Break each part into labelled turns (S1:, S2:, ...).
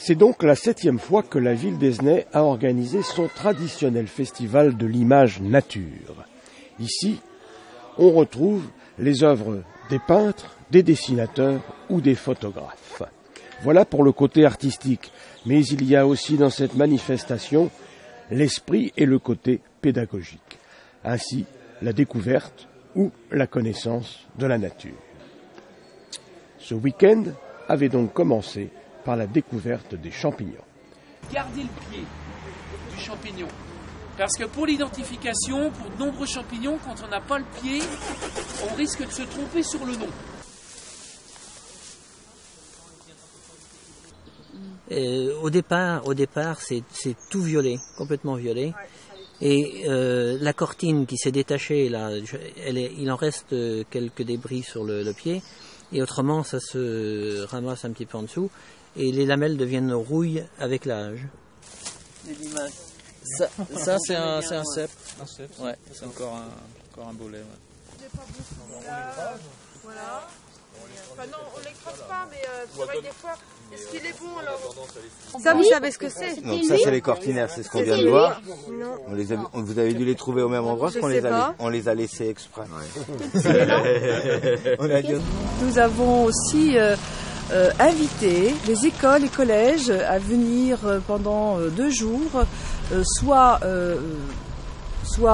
S1: C'est donc la 7e fois que la ville d'Esnay a organisé son traditionnel festival de l'image nature. Ici, on retrouve les œuvres des peintres, des dessinateurs ou des photographes. Voilà pour le côté artistique, mais il y a aussi dans cette manifestation l'esprit et le côté pédagogique, ainsi la découverte ou la connaissance de la nature. Ce week-end avait donc commencé par la découverte des champignons.
S2: Gardez le pied du champignon. Parce que pour l'identification, pour de nombreux champignons, quand on n'a pas le pied, on risque de se tromper sur le nom.
S3: Au départ, c'est tout violet, complètement violet. Et la cortine qui s'est détachée, là, il en reste quelques débris sur le pied. Et autrement, ça se ramasse un petit peu en dessous. Et les lamelles deviennent rouilles avec l'âge.
S4: Ça c'est un cep. Ouais, c'est encore un bolet. Ouais.
S5: Voilà. Enfin non, on l'écrase pas, mais c'est vrai que des fois, est-ce qu'il est bon alors? Ça, vous savez ce que c'est?
S6: Donc ça c'est les cortinaires, c'est ce qu'on vient de voir. Vous avez dû les trouver au même endroit, parce qu'on les a laissés exprès.
S7: Nous avons aussi invité les écoles et collèges à venir pendant 2 jours, soit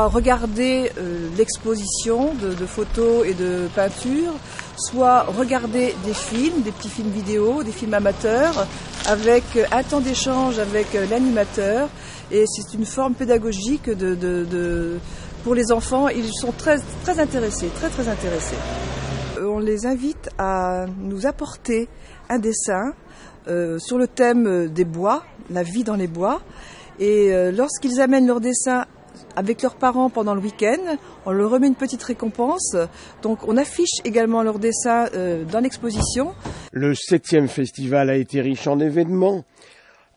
S7: regarder l'exposition de photos et de peintures, soit regarder des films, des petits films vidéo, des films amateurs, avec un temps d'échange avec l'animateur. Et c'est une forme pédagogique pour les enfants. Ils sont très, très intéressés, très intéressés. On les invite à nous apporter un dessin sur le thème des bois, la vie dans les bois. Et lorsqu'ils amènent leur dessin avec leurs parents pendant le week-end, on leur remet une petite récompense. Donc on affiche également leurs dessins dans l'exposition.
S1: Le 7e festival a été riche en événements,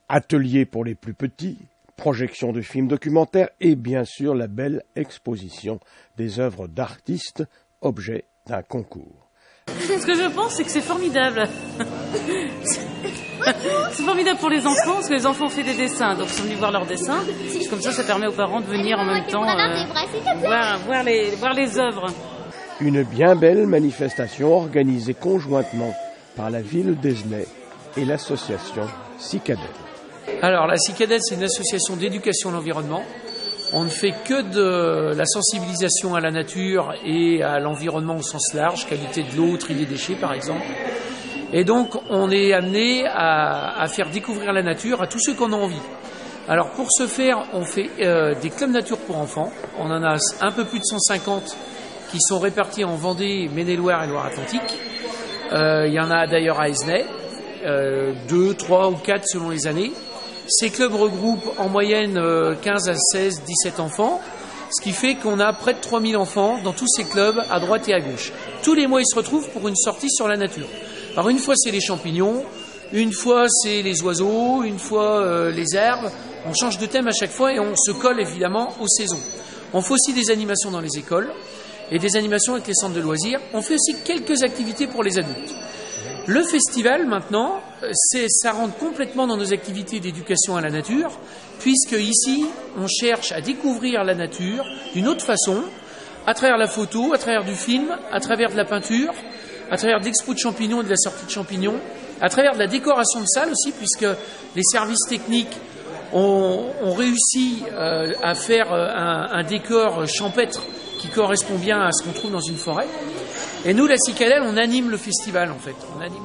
S1: ateliers pour les plus petits, projections de films documentaires et bien sûr la belle exposition des œuvres d'artistes, objet d'un concours.
S8: Ce que je pense, c'est que c'est formidable. C'est formidable pour les enfants, parce que les enfants ont fait des dessins, donc ils sont venus voir leurs dessins. Comme ça permet aux parents de venir en même temps voir les œuvres.
S1: Une bien belle manifestation organisée conjointement par la ville d'Esnay et l'association Cicadelle.
S2: Alors la Cicadelle, c'est une association d'éducation à l'environnement. On ne fait que de la sensibilisation à la nature et à l'environnement au sens large, qualité de l'eau, tri des déchets par exemple. Et donc on est amené à faire découvrir la nature à tous ceux qui en ont envie. Alors pour ce faire, on fait des clubs nature pour enfants. On en a un peu plus de 150 qui sont répartis en Vendée, Maine-et-Loire et Loire-Atlantique. Il y en a d'ailleurs à Esnay, 2, 3 ou 4 selon les années. Ces clubs regroupent en moyenne 15 à 16, 17 enfants, ce qui fait qu'on a près de 3000 enfants dans tous ces clubs à droite et à gauche. Tous les mois, ils se retrouvent pour une sortie sur la nature. Alors une fois, c'est les champignons, une fois, c'est les oiseaux, une fois, les herbes. On change de thème à chaque fois et on se colle évidemment aux saisons. On fait aussi des animations dans les écoles et des animations avec les centres de loisirs. On fait aussi quelques activités pour les adultes. Le festival, maintenant, ça rentre complètement dans nos activités d'éducation à la nature, puisque ici, on cherche à découvrir la nature d'une autre façon, à travers la photo, à travers du film, à travers de la peinture, à travers d'expos de champignons et de la sortie de champignons, à travers de la décoration de salles aussi, puisque les services techniques ont réussi à faire un décor champêtre qui correspond bien à ce qu'on trouve dans une forêt. Et nous, la Cicadelle, on anime le festival, en fait. On anime